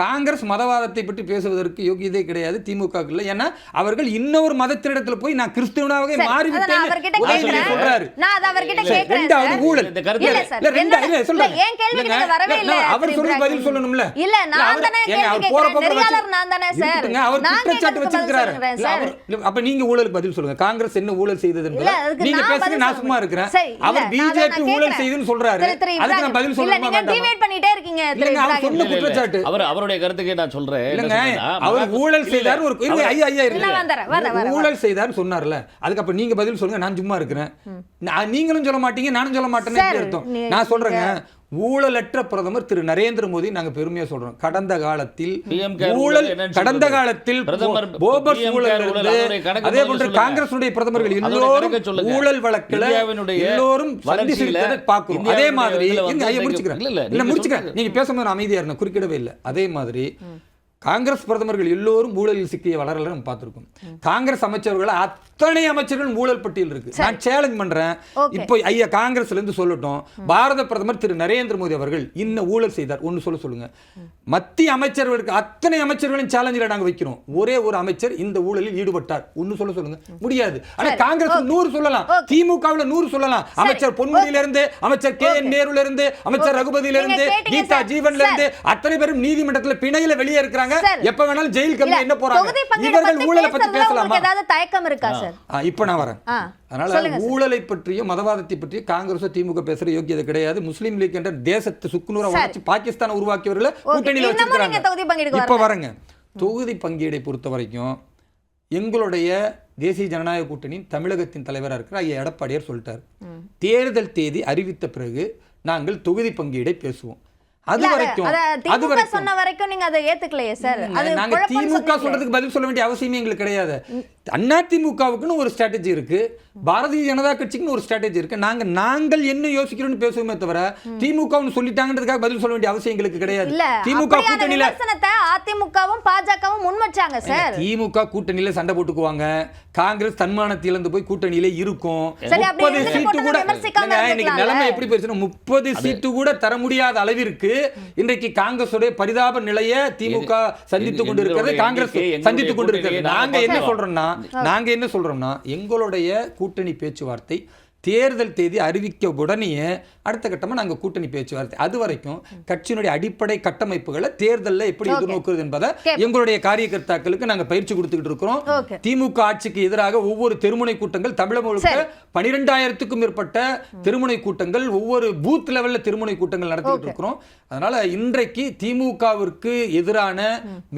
காங்கிரஸ் மதவாதத்தை பற்றி பேசுவதற்கு யோகியதே கிடையாது திமுக இல்லை. ஏன்னா அவர்கள் இன்னொரு மதத்தினிடத்தில் போய் நான் கிறிஸ்துவனாக மாறிவிட்டேன் சொல்றாரு. ஊழல் அவர் சொல்லி பதில் சொல்லணும்ல. அவர் குற்றச்சாட்டு வச்சிருக்கிறாரு. அப்ப நீங்க ஊழலுக்கு பதில் சொல்லுங்க. காங்கிரஸ் என்ன ஊழல் செய்தது நீங்க பேசுங்க, நான் சும்மா இருக்கிறேன். அவர் பிஜேபி ஊழல் செய்துன்னு சொல்றாரு, அதுக்கு நான் பதில் சொல்லணுமா வேண்டாமா? அவர் சொன்ன குற்றச்சாட்டு அவருடைய கருத்துக்கே நான் சொல்றேன். இல்லங்க, அவர் ஊழல் செய்தார் ஒரு ஊழல் செய்தார் சொன்னார்ல, அதுக்கு அப்ப நீங்க பதில் சொல்லுங்க. நான் சும்மா இருக்கிறேன், நீங்களும் சொல்ல மாட்டீங்க நானும் சொல்ல மாட்டேன்னு அர்த்தம். நான் சொல்றேங்க, ஊழலற்ற பிரதமர் திரு நரேந்திர மோடி நாங்க பெருமையா சொல்றோம். கடந்த காலத்தில் போபர்ஸ் ஊழல், அதே போன்று காங்கிரசுடைய பிரதமர்கள் எல்லோரும் ஊழல் வழக்குல எல்லோரும் பார்க்கிறோம். அதே மாதிரி முடிச்சுக்கிறேன், நீங்க பேசும்போது அமைதியா இருந்த குறுக்கிடவே இல்லை. அதே மாதிரி காங்கிரஸ் பிரதமர்கள் எல்லோரும் ஊழலில் சிக்கிய வளரல நம்ம பார்த்திருக்கோம். காங்கிரஸ் அமைச்சர்கள் அத்தனை அமைச்சர்கள் ஊழல் பட்டியல் இருக்கு. நான் சேலஞ்ச் பண்றேன், இப்போ ஐயா காங்கிரஸ்ல இருந்து சொல்லட்டும், பாரத பிரதமர் திரு நரேந்திர மோடி அவர்கள் இன்ன ஊழல் செய்தார் ஒன்னு சொல்லுங்க. மத்திய அமைச்சர்களுக்கு அத்தனை அமைச்சர்களின் சேலஞ்சில நாங்க வைக்கிறோம். ஒரே ஒரு அமைச்சர் இந்த ஊழலில் ஈடுபட்டார் ஒன்னு சொல்லுங்க. முடியாது. ஆனா காங்கிரஸ் 100 சொல்லலாம், திமுகவில் 100 சொல்லலாம். அமைச்சர் பொன்முடியில இருந்து, அமைச்சர் கே என் நேருல இருந்து, அமைச்சர் ரகுபதியில இருந்து, கீதா ஜீவன்ல இருந்து அத்தனை பேரும் நீதிமன்றத்தில் பிணையில வெளியே இருக்கிறாங்க. எப்ப வேணாலும் ஜெயில் கம்பி என்ன போறாங்க. இவர்கள் ஊழலை பத்தி பேசலாமா? ஏதாவது தயக்கம் இருக்கா சார்? இப்போ நான் வரேன். அதனால ஊழலை பற்றியும் மதவாதத்தை பற்றியும் காங்கிரஸ் திமுக பேசுற யோகியதை கிடையாது. முஸ்லீம் லீக் என்ற தேசத்தை சுக்குநூறா வளர்ச்சி பாகிஸ்தான் உருவாக்கியவர்களை கூட்டணியில் வச்சிருக்காங்க. இப்ப வரங்க, தொகுதி பங்கீடை பொறுத்த வரைக்கும் எங்களுடைய தேசிய ஜனநாயக கூட்டணியின் தமிழகத்தின் தலைவராக இருக்கிற ஐயா எடப்பாடியார் சொல்லிட்டார், தேர்தல் தேதி அறிவித்த பிறகு நாங்கள் தொகுதி பங்கீடை பேசுவோம். சொன்ன வரைக்கும் நீங்க அதை ஏத்துக்கலையே சார். நாங்க திமுக சொல்றதுக்கு பதில் சொல்ல வேண்டிய அவசியமே எங்களுக்கு கிடையாது. அதிமுகவுக்குன்னு ஒரு ஸ்ட்ராட்டஜி இருக்கு, பாரதிய ஜனதா கட்சிக்குன்னு ஒரு ஸ்ட்ராட்டஜி இருக்கு. நாங்கள் என்ன யோசிக்கிறோம்னு பேசுவோமே தவிர திமுகன்னு சொல்லிட்டாங்கன்றதுக்காக பதில் சொல்ல வேண்டிய அவசியம் எங்களுக்கு கிடையாது. திமுக கூட்டணியில அதிமுகவும் பாஜகவும் முன்வச்சாங்க சார். திமுக கூட்டணியில சண்டை போட்டுக்குவாங்க, காங்கிரஸ் தன்மானத்தை இழந்து போய் கூட்டணியில இருக்கும். 30 சீட்டு கூட இன்னைக்கு நிலைமை எப்படி போயிருச்சுன்னா 30 சீட்டு கூட தர முடியாத அளவிற்கு இன்றைக்கு காங்கிரஸுடைய பரிதாப நிலையை திமுக சந்தித்துக் கொண்டிருக்கிறது, காங்கிரஸ் சந்தித்துக் கொண்டிருக்கிறது. நாங்க என்ன சொல்றோம்னா எங்களுடைய கூட்டணி பேச்சுவார்த்தை தேர்தல் தேதி அறிவிக்க உடனே அடுத்த கட்டமா நாங்க கூட்டணி பேச்சுவார்த்தை, அது வரைக்கும் கட்சியினுடைய அடிப்படை கட்டமைப்புகளை தேர்தலில் எப்படி எதிர்நோக்குறது என்பதை எங்களுடைய காரியகர்த்தாக்களுக்கு நாங்க பயிற்சி கொடுத்துக்கிட்டு இருக்கிறோம். திமுக ஆட்சிக்கு எதிராக ஒவ்வொரு தெருமுனை கூட்டங்கள் தமிழகம் முழுக்க 12,000க்கும் மேற்பட்ட தெருமுனை கூட்டங்கள், ஒவ்வொரு பூத் லெவல்ல தெருமுனை கூட்டங்கள் நடத்திட்டு இருக்கிறோம். அதனால இன்றைக்கு திமுகவிற்கு எதிரான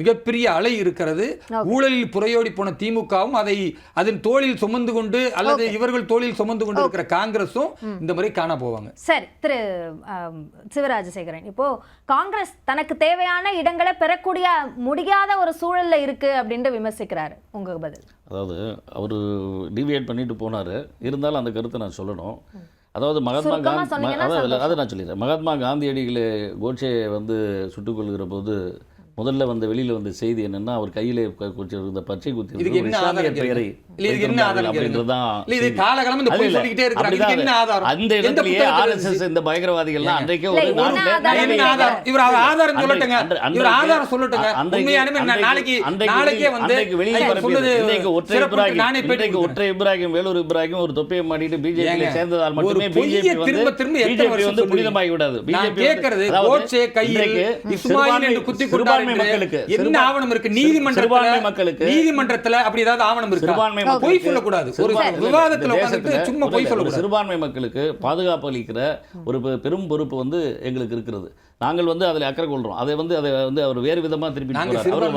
மிகப்பெரிய அலை இருக்கிறது. ஊழலில் புறையோடி போன திமுகவும் அதை அதன் தோளில் சுமந்து கொண்டு அல்லது இவர்கள் தோளில் சுமந்து கொண்டு இருக்கிற காங்கிரஸும் இந்த முறை காண போவாங்க. சரி, திரு சிவராஜசேகரன், இப்போ காங்கிரஸ் தனக்கு தேவையான இடங்களை பெறக்கூடிய முடியாத ஒரு சூழல்ல இருக்கு அப்படின்னு விமர்சிக்கிறாரு. உங்க பதில்? அதாவது அவர் டிவியேட் பண்ணிட்டு போனாரு, இருந்தாலும் அந்த கருத்தை நான் சொல்லணும். அதாவது மகாத்மா காந்தி, அதை நான் சொல்லிடுறேன். மகாத்மா காந்தியடிகளை கோட்சே வந்து சுட்டுக் கொள்கிற போது முதல்ல வந்து வெளியில வந்த செய்தி என்னன்னா, அவர் கையில இருந்த பச்சை குத்தி பெயரை அந்த இடத்திலேயே RSS இந்த பயங்கரவாதிகள்லாம் அன்றைக்கே ஒற்றை இப்ராஹிம் வேலூர் இப்ராஹிம் ஒரு தொப்பியை மாட்டிட்டு பிஜேபி சேர்ந்ததால் மட்டுமே பிஜேபி வந்து புனிதமாகி விடாது. சிறுபான்மை மக்களுக்கு என்ன ஆவணம் இருக்கு? நீதிமன்றத்துல அப்படி ஏதாவது ஆவணம் இருக்கு? பொய் சொல்லக்கூடாது. ஒரு விவாதத்துல உட்கார்ந்து சும்மா பொய் சொல்லக்கூடாது. சிறுபான்மை மக்களுக்கு பாதுகாப்பு அளிக்கிற ஒரு பெரும் பொறுப்பு வந்து எங்களுக்கு இருக்கிறது. நாங்கள் வந்து அதில் அக்கறை கொள்றோம். அதை வந்து அவர் வேறு விதமா திருப்பி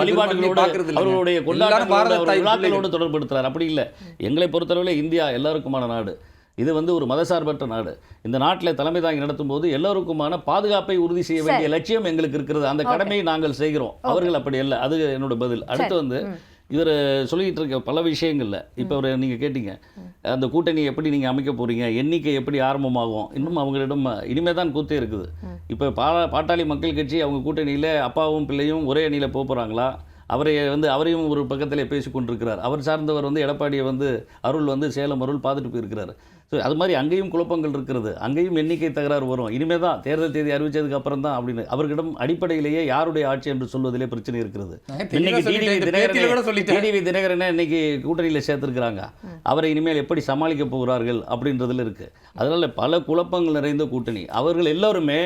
வழிபாடுகளோடு அவர்களுடைய விழாக்களோடு தொடர்படுத்துறார். அப்படி இல்லை. எங்களை பொறுத்தளவில் இந்தியா எல்லாருக்குமான நாடு. இது வந்து ஒரு மதசார்பற்ற நாடு. இந்த நாட்டில் தலைமை தாங்கி நடத்தும் போது எல்லோருக்குமான பாதுகாப்பை உறுதி செய்ய வேண்டிய லட்சியம் எங்களுக்கு இருக்கிறது. அந்த கடமையை நாங்கள் செய்கிறோம். அவர்கள் அப்படி இல்லை. அது என்னோட பதில். அடுத்து வந்து இவர் சொல்லிக்கிட்டு இருக்க பல விஷயங்கள்ல இப்போ அவர் நீங்கள் கேட்டீங்க, அந்த கூட்டணி எப்படி நீங்கள் அமைக்க போகிறீங்க, எண்ணிக்கை எப்படி ஆரம்பமாகும், இன்னும் அவங்களிடம் இனிமே தான் கூத்தே இருக்குது. இப்போ பாட்டாளி மக்கள் கட்சி அவங்க கூட்டணியில் அப்பாவும் பிள்ளையும் ஒரே அணியில் போகிறாங்களா? அவரையும் ஒரு பக்கத்தில் பேசி கொண்டிருக்கிறார். அவர் சார்ந்தவர் வந்து எடப்பாடியை வந்து அருள் வந்து சேலம் அருள் பார்த்துட்டு போயிருக்கிறார். அது மாதிரி அங்கேயும் குழப்பங்கள் இருக்கிறது, அங்கேயும் எண்ணிக்கை தகராறு வரும். இனிமே தான் தேர்தல் தேதி அறிவிச்சதுக்கு அப்புறம் தான் அப்படின்னு அவர்களிடம் அடிப்படையிலேயே யாருடைய ஆட்சி என்று சொல்வதிலே பிரச்சனை இருக்கிறது. இன்னைக்கு டிடிவி தினகரனை இன்னைக்கு கூட்டணியில் சேர்த்திருக்கிறாங்க. அவரை இனிமேல் எப்படி சமாளிக்க போகிறார்கள் அப்படின்றதுல இருக்கு. அதனால பல குழப்பங்கள் நிறைந்த கூட்டணி. அவர்கள் எல்லோருமே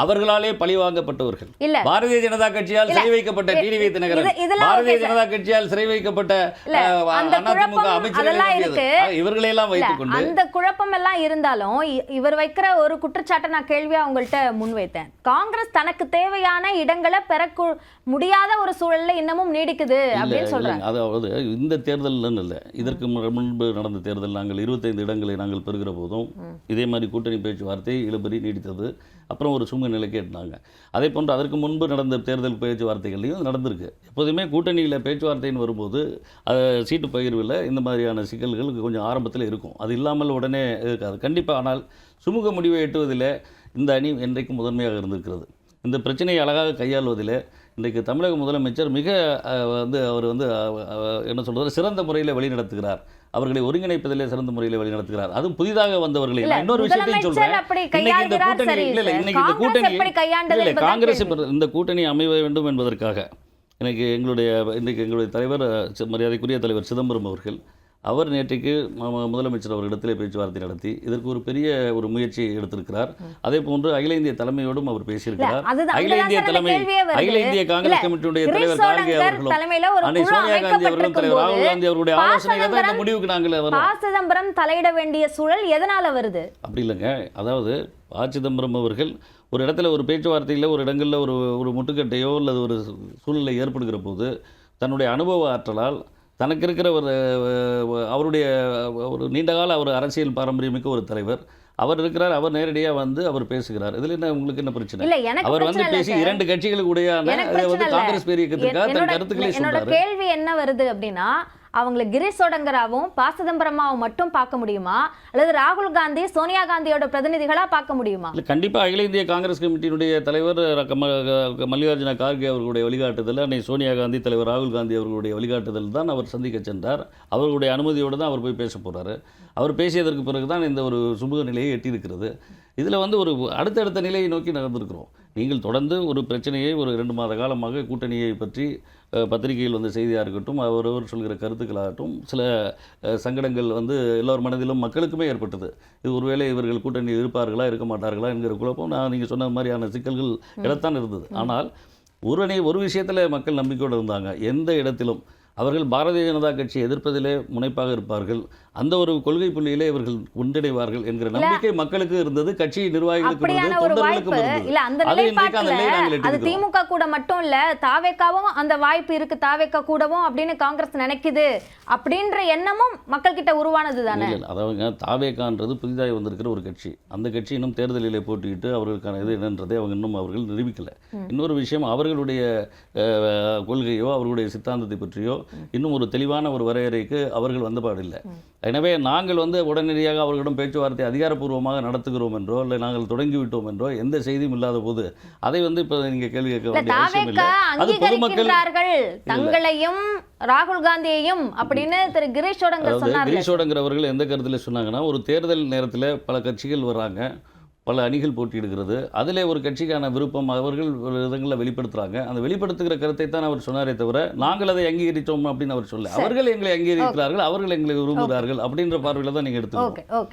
அவர்களாலே பழிவாங்கப்பட்டவர்கள். பாரதிய ஜனதா கட்சியால் சிறை வைக்கப்பட்ட டிடிவி தினகரன், பாரதிய ஜனதா கட்சியால் சிறை வைக்கப்பட்ட அதிமுக அமைச்சர்கள், இவர்களையெல்லாம் வைத்துக் கொண்டு அந்த குழப்பம் எல்லாம் இருந்தாலும் இவர் வைக்கிற ஒரு குற்றச்சாட்டை நான் கேள்வியா உங்கள்கிட்ட முன்வைத்தேன். காங்கிரஸ் தனக்கு தேவையான இடங்களை பெற முடியாத ஒரு சூழல்ல இன்னமும் நீடிக்குது அப்படின்னு சொல்றாங்க. அதாவது இந்த தேர்தல் இல்லை, இதற்கு முன்பு நடந்த தேர்தல் நாங்கள் 25 இடங்களை நாங்கள் பெறுகிற போதும் இதே மாதிரி கூட்டணி பேச்சுவார்த்தை இழுபறி நீடித்தது. அப்புறம் ஒரு சுமூக நிலைக்கு எட்டினாங்க. அதே போன்று அதற்கு முன்பு நடந்த தேர்தல் பேச்சுவார்த்தைகளையும் நடந்திருக்கு. எப்போதுமே கூட்டணியில் பேச்சுவார்த்தைன்னு வரும்போது சீட்டு பகிர்வில் இந்த மாதிரியான சிக்கல்கள் கொஞ்சம் ஆரம்பத்தில் இருக்கும். அது இல்லாமல் உடனே இருக்காது கண்டிப்பாக. ஆனால் சுமூக முடிவை எட்டுவதில் இந்த அணி என்றைக்கும் முதன்மையாக இருந்திருக்கிறது. இந்த பிரச்சனையை அழகாக கையாள்வதில் இன்றைக்கு தமிழக முதலமைச்சர் மிக அவர் என்ன சொல்கிறது, சிறந்த முறையில் வழிநடத்துகிறார். அவர்களை ஒருங்கிணைப்பதிலே சிறந்த முறையில் வழிநடத்துகிறார். அதுவும் புதிதாக வந்தவர்களை. இன்னொரு விஷயத்தையும் சொல்றேன், காங்கிரஸ் இந்த கூட்டணி அமைய வேண்டும் என்பதற்காக இன்றைக்கு எங்களுடைய தலைவர், மரியாதைக்குரிய தலைவர் சிதம்பரம் அவர்கள், அவர் நேற்றைக்கு முதலமைச்சர் அவரிடத்திலே பேச்சுவார்த்தை நடத்தி இதற்கு ஒரு பெரிய ஒரு முயற்சியை எடுத்திருக்கிறார். அதே போன்று அகில இந்திய தலைமையோடும் அவர் பேசியிருக்கிறார். அகில இந்திய காங்கிரஸ் கமிட்டியுடைய தலைவர் கார்கே அவர்களும் அன்னை சோனியா காந்தி அவர்களும் தலைவர் ராகுல் காந்தி அவர்களுடைய ஆலோசனையில தான் இந்த முடிவுக்கு நாங்கள் வரோம். சிதம்பரம் தலையிட வேண்டிய சூழல் எதனால வருது? அப்படி இல்லைங்க. அதாவது சிதம்பரம் அவர்கள் ஒரு இடத்துல ஒரு பேச்சுவார்த்தையில் ஒரு இடங்களில் ஒரு முட்டுக்கட்டையோ அல்லது ஒரு சூழ்நிலை ஏற்படுகிற போது தன்னுடைய அனுபவ ஆற்றலால் தனக்கு இருக்கிற அவருடைய ஒரு நீண்டகால ஒரு அரசியல் பாரம்பரியமிக்க ஒரு தலைவர் அவர் இருக்கிறார். அவர் நேரடியாக அவர் பேசுகிறார். இதில் என்ன உங்களுக்கு என்ன பிரச்சனை? அவர் பேசி 2 கட்சிகளுடைய காங்கிரஸ் பேரியக்கத்திற்காக தன் கருத்துக்களை சொல்றாரு. கேள்வி என்ன வருது அப்படின்னா, அவங்களை கிரீஷ் சோடங்கராவும் பாசதம்பரமாவும் மட்டும் பார்க்க முடியுமா, அல்லது ராகுல் காந்தி சோனியா காந்தியோட பிரதிநிதிகளா பார்க்க முடியுமா? கண்டிப்பாக அகில இந்திய காங்கிரஸ் கமிட்டியினுடைய தலைவர் மல்லிகார்ஜுன கார்கே அவர்களுடைய வழிகாட்டுதல், அன்னை சோனியா காந்தி, தலைவர் ராகுல் காந்தி அவர்களுடைய வழிகாட்டுதல் தான் அவர் சந்திக்க சென்றார். அவர்களுடைய அனுமதியோடு தான் அவர் போய் பேச போகிறாரு. அவர் பேசியதற்கு பிறகு தான் இந்த ஒரு சுமூக நிலையை எட்டியிருக்கிறது. இதில் ஒரு அடுத்தடுத்த நிலையை நோக்கி நகர்ந்திருக்கிறோம். நீங்கள் தொடர்ந்து ஒரு பிரச்சனையை ஒரு 2 மாத காலமாக கூட்டணியை பற்றி பத்திரிகையில் செய்தியாக இருக்கட்டும், அவரவர் சொல்கிற கருத்துக்களாகட்டும், சில சங்கடங்கள் எல்லோர் மனதிலும் மக்களுக்குமே ஏற்பட்டது. இது ஒருவேளை இவர்கள் கூட்டணியில் இருப்பார்களா இருக்க மாட்டார்களா என்கிற குழப்பம் நீங்கள் சொன்ன மாதிரியான சிக்கல்கள் இடத்தான் இருந்தது. ஆனால் ஒரு விஷயத்தில் மக்கள் நம்பிக்கையோடு இருந்தாங்க. எந்த இடத்திலும் அவர்கள் பாரதிய ஜனதா கட்சியை எதிர்ப்பதிலே முனைப்பாக இருப்பார்கள், அந்த ஒரு கொள்கை புள்ளியிலே இவர்கள் ஒன்றிணைவார்கள் என்கிற நம்பிக்கை மக்களுக்கு இருந்தது, கட்சி நிர்வாகிகளுக்கு இருந்தது, தொண்டர்களுக்கும் இருந்தது. அது திமுக கூட மட்டும் இல்ல, தாவேக்காவும் அந்த வாய்ப்பு இருக்கு, தாவேக்கா கூடவும் அப்படின்னு காங்கிரஸ் நினைக்குது அப்படின்ற எண்ணமும் மக்கள் கிட்ட உருவானது தானே. அதாவது தாவேக்கான்றது புதிதாக வந்திருக்கிற ஒரு கட்சி. அந்த கட்சி இன்னும் தேர்தலிலே போட்டியிட்டு அவர்களுக்கான இது என்னன்றதை இன்னும் அவர்கள் நிரூபிக்கல. இன்னொரு விஷயம், அவர்களுடைய கொள்கையோ அவர்களுடைய சித்தாந்தத்தை பற்றியோ இன்னும் ஒரு தெளிவான ஒரு வரையறைக்கு அவர்கள் வந்தபாடில்லை. எனவே நாங்கள் உடனடியாக அவர்களிடம் பேச்சுவார்த்தை அதிகாரப்பூர்வமாக நடத்துகிறோம் என்றோ இல்லை நாங்கள் தொடங்கிவிட்டோம் என்றோ எந்த செய்தியும் இல்லாத போது அதை இப்போ நீங்கள் கேள்வி கேட்க வேண்டிய அவசியம் இல்லை. அது பொதுமக்கள் தங்களையும் ராகுல் காந்தியையும் அப்படின்னு திரு கிரீஷ் சோடங்கர் அவர்கள் எந்த கருத்தில் சொன்னாங்கன்னா, ஒரு தேர்தல் நேரத்தில் பல கட்சிகள் வர்றாங்க, பல அணிகள் போட்டியிடுகிறது, அதிலே ஒரு கட்சிக்கான விருப்பம் அவர்கள் ஒரு விதங்களில் வெளிப்படுத்துகிறாங்க. அந்த வெளிப்படுத்துகிற கருத்தை தான் அவர் சொன்னாரே தவிர நாங்கள் அதை அங்கீகரித்தோம் அப்படின்னு அவர் சொல்ல. அவர்கள் எங்களை அங்கீகரிக்கிறார்கள், அவர்கள் எங்களை விரும்புகிறார்கள் அப்படின்ற பார்வையில் தான் நீங்கள் எடுத்துக்கோங்க.